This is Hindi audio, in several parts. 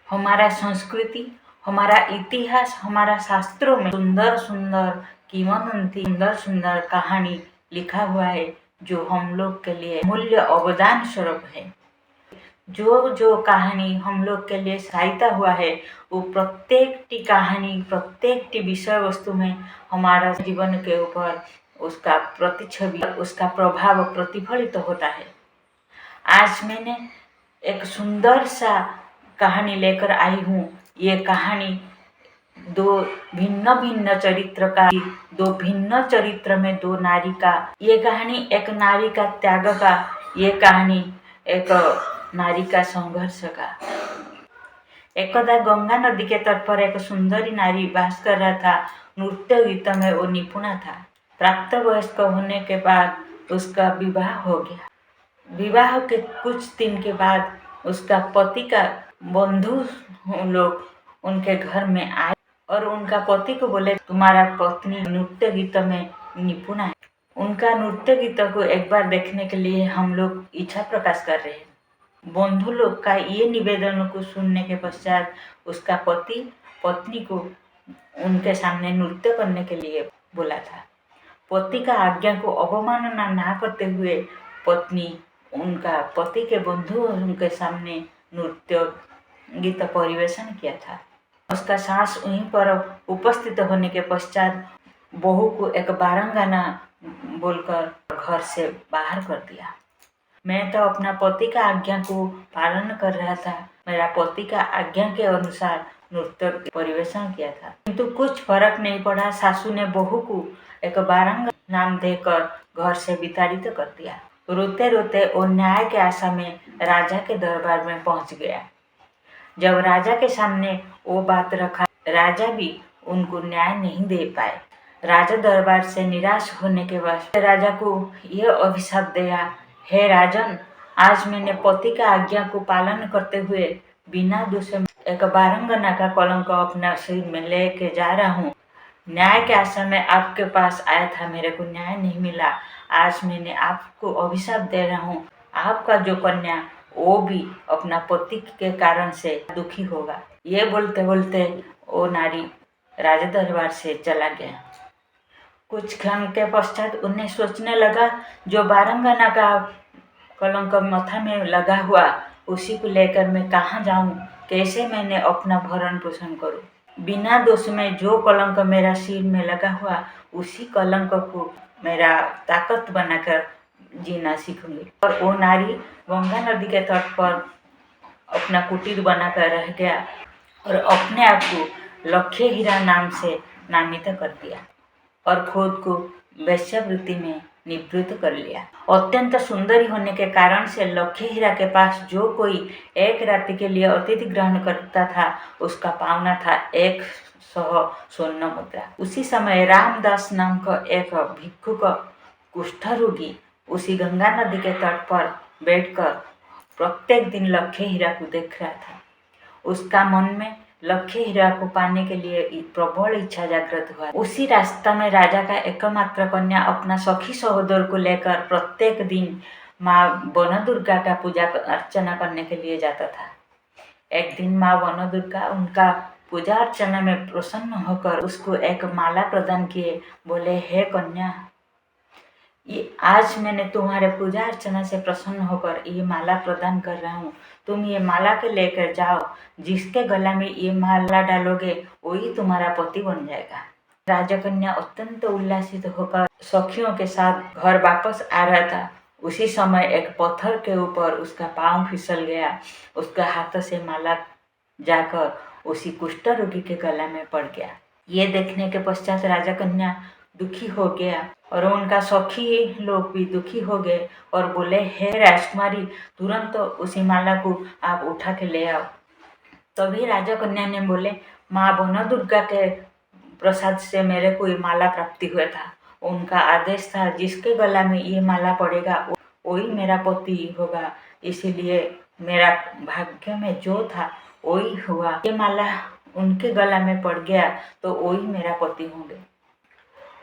हमारा संस्कृति, हमारा इतिहास, हमारा शास्त्रों में सुंदर सुंदर किंवदंती, सुंदर सुंदर कहानी लिखा हुआ है जो हम लोग के लिए मूल्य अवदान स्वरूप है। जो जो कहानी हम लोग के लिए सहायता हुआ है वो प्रत्येक टी कहानी, प्रत्येक टी विषय वस्तु में हमारा जीवन के ऊपर उसका प्रतिछवि, उसका प्रभाव प्रतिफलित होता है। आज मैंने एक सुंदर सा कहानी लेकर आई हूँ। ये कहानी दो भिन्न भिन्न चरित्र का, दो भिन्न चरित्र में दो नारी का, ये कहानी एक नारी का त्याग का, ये कहानी एक नारी का संघर्ष का। एकदा गंगा नदी के तट पर एक सुंदरी नारी वास कर रहा था। नृत्य गीत में वो निपुण था। प्राप्त वयस्क होने के बाद उसका विवाह हो गया। विवाह के कुछ दिन के बाद उसका पति का बंधु लोग उनके घर में आए और उनका पति को बोले, तुम्हारा पत्नी नृत्य गीत में निपुण है, उनका नृत्य गीत को एक बार देखने के लिए हम लोग इच्छा प्रकाश कर रहे हैं। बंधु लोग का ये निवेदन को सुनने के पश्चात उसका पति पत्नी को उनके सामने नृत्य करने के लिए बोला था। पति का आज्ञा को अवमानना ना करते हुए पत्नी उनका पति के बंधु उनके सामने नृत्य गीत परिवेशन किया था। उसका सास वहीं पर उपस्थित होने के पश्चात बहू को एक बारंगाना बोलकर घर से बाहर कर दिया। मैं तो अपना पति का आज्ञा को पालन कर रहा था, मेरा पति का आज्ञा के अनुसार नृत्य परिवेशन किया था, किंतु कुछ फर्क नहीं पड़ा। सासू ने बहू को एक बारंगा नाम देकर घर से विताड़ित कर दिया। रोते रोते वो न्याय के आशा में राजा के दरबार में पहुंच गया। जब राजा के सामने वो बात रखा, राजा भी उनको न्याय नहीं दे पाए। राजा दरबार से निराश होने के बाद राजा को यह अभिशाप दिया, हे राजन, आज मैंने पति का आज्ञा को पालन करते हुए बिना दोष एक बारंगना का कलंक अपना सिर में लेके जा रहा हूँ। न्याय के आशा में आपके पास आया था, मेरे को न्याय नहीं मिला। आज मैंने आपको अभिशाप दे रहा हूँ, आपका जो कन्या वो भी अपना पति के कारण से दुखी होगा। ये बोलते बोलते वो नारी राजा दरबार से चला गया। कुछ क्षण के पश्चात उन्हें सोचने लगा, जो बारंगना का कलंक माथा में लगा हुआ उसी को लेकर मैं कहाँ जाऊँ, कैसे मैंने अपना भरण पोषण करूँ। बिना दोष में जो कलंक मेरा सिर में लगा हुआ उसी कलंक को मेरा ताकत बनाकर जीना सीखूंगी। और वो नारी गंगा नदी के तट पर अपना कुटीर बनाकर रह गया और अपने आप को लक्ष्य हीरा नाम से नामित कर दिया और खुद को वेश्यावृत्ति में निवृत्त कर लिया। अत्यंत सुंदरी होने के कारण से लक्ष्य हीरा के पास जो कोई एक रात्रि के लिए अतिथि ग्रहण करता था उसका पावना था 100 स्वर्ण मुद्रा। उसी समय रामदास नाम का एक भिक्षुक कुष्ठ रोगी उसी गंगा नदी के तट पर बैठकर प्रत्येक दिन लक्ष्य हीरा को देख रहा था। उसका मन में लक्ष्य हीरा को पाने के लिए प्रबल इच्छा जागृत हुआ। उसी रास्ता में राजा का एकमात्र कन्या अपना सखी सहोदर को लेकर प्रत्येक दिन माँ वनदुर्गा का पूजा अर्चना करने के लिए जाता था। एक दिन माँ वनदुर्गा उनका पूजा अर्चना में प्रसन्न होकर उसको एक माला प्रदान किए। बोले, हे कन्या, आज मैंने तुम्हारे पूजा अर्चना से प्रसन्न होकर ये माला प्रदान कर रहा हूँ। तुम ये माला के लेकर जाओ, जिसके गला में ये माला डालोगे वही तुम्हारा पति बन जाएगा। राजकन्या अत्यंत उल्लासित होकर सखियों के साथ घर वापस आ रहा था। उसी समय एक पत्थर के ऊपर उसका पाँव फिसल गया। उसके हाथ से माला जाकर उसी कुष्ठ रोगी के गला में पड़ गया। ये देखने के पश्चात राजकन्या दुखी हो गया और उनका सखी लोग भी दुखी हो गए और बोले, हे राजकुमारी, तुरंत उसी माला को आप उठा के ले आओ। तभी राजकन्या ने बोले, माँ वनदुर्गा के प्रसाद से मेरे को ये माला प्राप्ति हुआ था। उनका आदेश था, जिसके गला में ये माला पड़ेगा वही मेरा पति होगा, इसीलिए मेरा भाग्य में जो था वही हुआ। ये माला उनके गला में पड़ गया तो वही मेरा पति होंगे।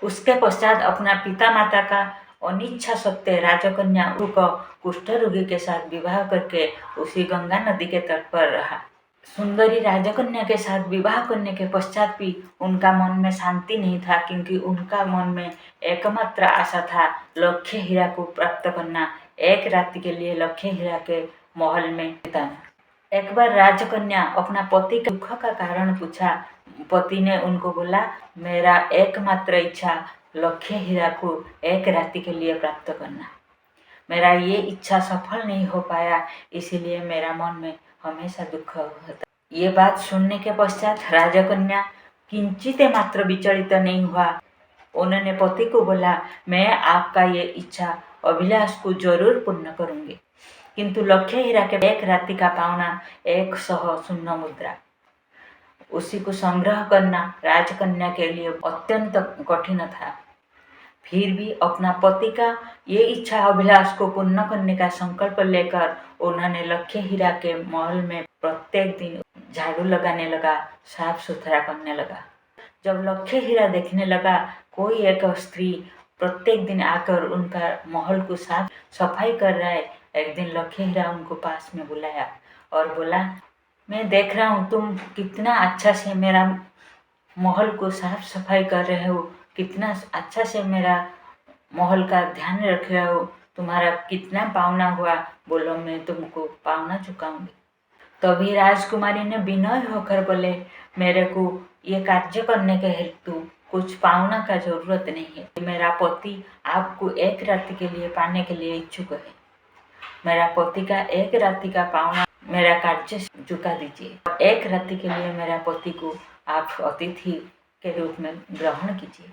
उसके पश्चात अपना पिता माता का अनिच्छा सत्त्वे राजकन्या को कुष्ठ रोगी के साथ विवाह करके उसी गंगा नदी के तट पर रहा। सुंदरी राजकन्या के साथ विवाह करने के पश्चात भी उनका मन में शांति नहीं था, क्योंकि उनका मन में एकमात्र आशा था लक्ष्य हीरा को प्राप्त करना, एक रात के लिए लक्ष्य हीरा के महल में बिताना। एक बार राजकन्या अपना पति के दुख का कारण पूछा। पति ने उनको बोला, मेरा एकमात्र इच्छा लक्ष्य हीरा को एक रात्रि के लिए प्राप्त करना। मेरा ये इच्छा सफल नहीं हो पाया, इसीलिए मेरा मन में हमेशा दुख होता। ये बात सुनने के पश्चात राजकन्या किंचित मात्र विचलित नहीं हुआ। उन्होंने पति को बोला, मैं आपका ये इच्छा अभिलाष को जरूर पूर्ण करूंगी, किंतु लक्ष्य हीरा के एक रात्रि का पावना 100 स्वर्ण मुद्रा, उसी को संग्रह करना राजकन्या के लिए अत्यंत कठिन था। फिर भी अपना पति का ये इच्छा अभिलाष को पूर्ण करने का संकल्प लेकर उन्होंने लक्ष्य हीरा के महल में प्रत्येक दिन झाड़ू लगाने लगा, साफ सुथरा करने लगा। जब लक्ष्य हीरा देखने लगा कोई एक स्त्री प्रत्येक दिन आकर उनका महल को साफ सफाई कर रहा है, एक दिन लक्ष्य हीरा उनको पास में बुलाया और बोला, मैं देख रहा हूँ तुम कितना अच्छा से मेरा महल को साफ सफाई कर रहे हो, कितना अच्छा से मेरा महल का ध्यान रख रहे हो, तुम्हारा कितना पावना हुआ, बोलो मैं तुमको पावना चुकाऊंगी। तभी राजकुमारी ने विनय होकर बोले, मेरे को ये कार्य करने के हेतु कुछ पावना का जरूरत नहीं है। मेरा पति आपको एक रात्रि के लिए पाने के लिए इच्छुक है। मेरा पति का एक रात्रि का पावना मेरा कार्य चुका दीजिए। एक रात्रि के लिए मेरा पति को आप अतिथि के रूप में ग्रहण कीजिए।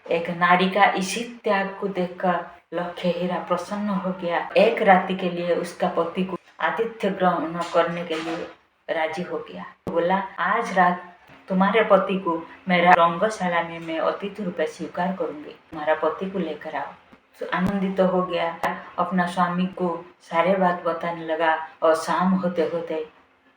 एक नारी का इसी त्याग को देखकर लक्ष्य हीरा प्रसन्न हो गया। एक रात्रि के लिए उसका पति को आतिथ्य ग्रहण करने के लिए राजी हो गया। बोला, आज रात तुम्हारे पति को मेरा रंगशाला में मैं अतिथि रूप स्वीकार करूंगी, तुम्हारा पति को लेकर आओ। तो आनंदित तो हो गया, अपना स्वामी को सारे बात बताने लगा और शाम होते होते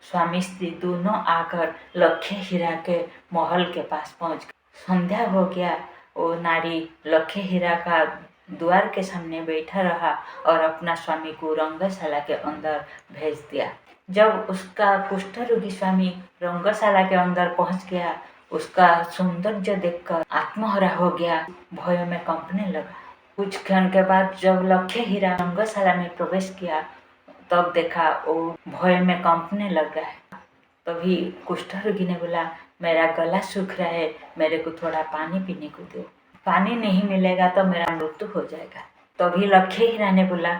स्वामी स्त्री दोनों आकर लक्ष्य हीरा के महल के पास पहुंच गए। संध्या हो गया, वो नारी लक्ष्य हीरा का द्वार के सामने बैठा रहा और अपना स्वामी को रंगशाला के अंदर भेज दिया। जब उसका कुष्ठ रोगी स्वामी रंगशाला के अंदर पहुंच गया, उसका सौंदर्य देखकर आत्महरा हो गया, भय में कंपने लगा। कुछ क्षण के बाद जब लक्ष्य हीरा रंगशाला में प्रवेश किया, तब देखा वो भय में कंपने लग रहा है। तभी कुष्ठ रोगी ने बोला, मेरा गला सूख रहा है, मेरे को थोड़ा पानी पीने को दो, पानी नहीं मिलेगा तो मेरा मृत्यु हो जाएगा। तभी लक्ष्य हीरा ने बोला,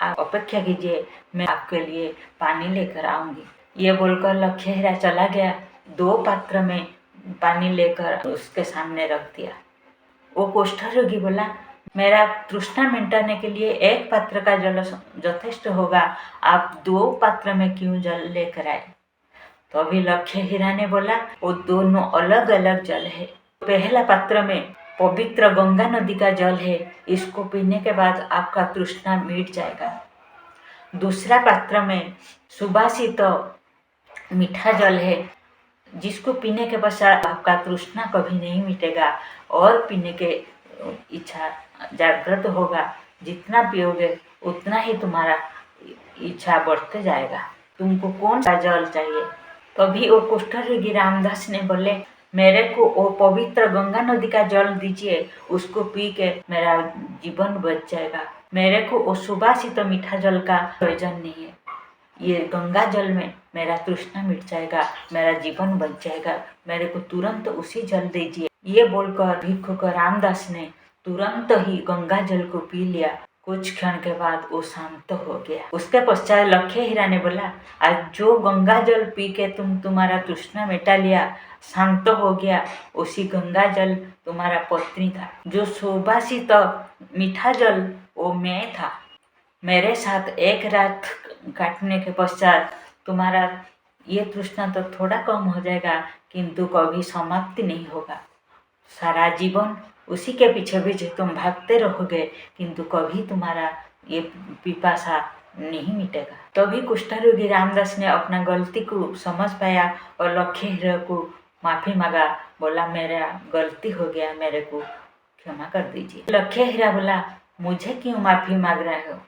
आप अपेक्षा कीजिए, मैं आपके लिए पानी लेकर आऊंगी। ये बोलकर लक्ष्य हीरा चला गया। 2 पात्र में पानी लेकर उसके सामने रख दिया। वो कुष्ठ रोगी बोला, मेरा तृष्णा मिटाने के लिए 1 पात्र का जल यथेष्ट होगा, आप 2 पात्र में क्यों जल लेकर आए। तो अभी लक्ष्य हीरा ने बोला, वो दोनों अलग अलग जल है। पहला पात्र में पवित्र गंगा नदी का जल है, इसको पीने के बाद आपका तृष्णा मिट जाएगा। दूसरा पात्र में सुबासित मीठा जल है, जिसको पीने के पश्चात आपका तृष्णा कभी नहीं मिटेगा और पीने के इच्छा जागृत होगा। जितना पियोगे उतना ही तुम्हारा इच्छा बढ़ते जाएगा। तुमको कौन सा जल चाहिए। तभी वो कुष्ठ रोगी रामदास ने बोले, मेरे को वो पवित्र गंगा नदी का जल दीजिए, उसको पी के मेरा जीवन बच जाएगा। मेरे को वो सुबासित मीठा जल का प्रयोजन नहीं है, ये गंगा जल में मेरा तृष्णा मिट जाएगा, मेरा जीवन बच जाएगा, मेरे को तुरंत उसी जल दीजिए। ये बोलकर भिक्षुक रामदास ने तुरंत ही गंगा जल को पी लिया। कुछ क्षण के बाद वो शांत हो गया। उसके पश्चात लक्ष्य हीरा ने बोला, आज जो गंगा जल पी के तुम्हारा तृष्णा मिटा लिया, शांत हो गया, उसी गंगा जल तुम्हारा पत्नी था। जो सुबासित मीठा जल वो मैं था। मेरे साथ एक रात काटने के पश्चात तुम्हारा ये तृष्णा तो थोड़ा कम हो जाएगा, किंतु कभी समाप्ति नहीं होगा। सारा जीवन उसी के पीछे पीछे तुम भागते रहोगे, किंतु कभी तुम्हारा ये पिपासा नहीं मिटेगा। तभी कुष्ठ रोगी रामदास ने अपना गलती को समझ पाया और लक्ष्य हीरा को माफ़ी मांगा। बोला, मेरा गलती हो गया, मेरे को क्षमा कर दीजिए। लक्ष्य हीरा बोला, मुझे क्यों माफ़ी मांग रहे हो,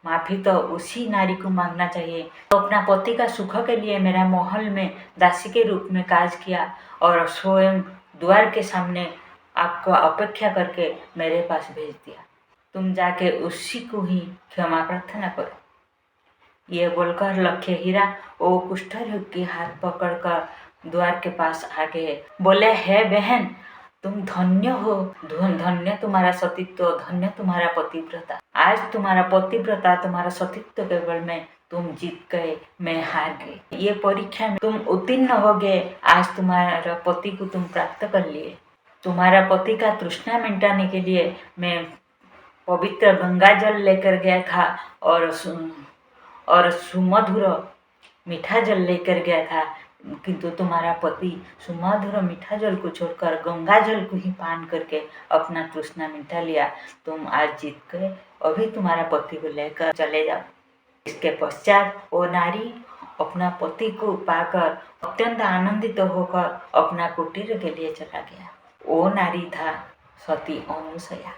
माफ़ी तो उसी नारी को मांगना चाहिए तो अपना पति का सुख के लिए मेरा महल में दासी के रूप में काज किया और स्वयं द्वार के सामने आपको अपेक्षा करके मेरे पास भेज दिया। तुम जाके उसी को ही क्षमा प्रार्थना करो। ये बोलकर लक्ष्य हीरा वो कुष्ठ रोग की हाथ पकड़कर द्वार के पास आ गए। बोले, हे बहन, तुम धन्य हो, धन्य तुम्हारा सतीत्व, धन्य तुम्हारा पतिव्रता। आज तुम्हारा पतिव्रता, तुम्हारा सतीत्व केवल में तुम जीत गए, मैं हार गई। ये परीक्षा में तुम उत्तीर्ण हो गए। आज तुम्हारा पति को तुम प्राप्त कर लिए। तुम्हारा पति का तृष्णा मिटाने के लिए मैं पवित्र गंगा जल लेकर गया था और सुमधुर मीठा जल लेकर गया था, किंतु तुम्हारा पति सुमधुर मीठा जल को छोड़कर गंगा जल को ही पान करके अपना तृष्णा मिटा लिया। तुम आज जीत गए, अभी तुम्हारा पति को लेकर चले जाओ। इसके पश्चात वो नारी अपना पति को पाकर अत्यंत आनंदित होकर अपना कुटीर के लिए चला गया। वो नारी था सती अनुसया।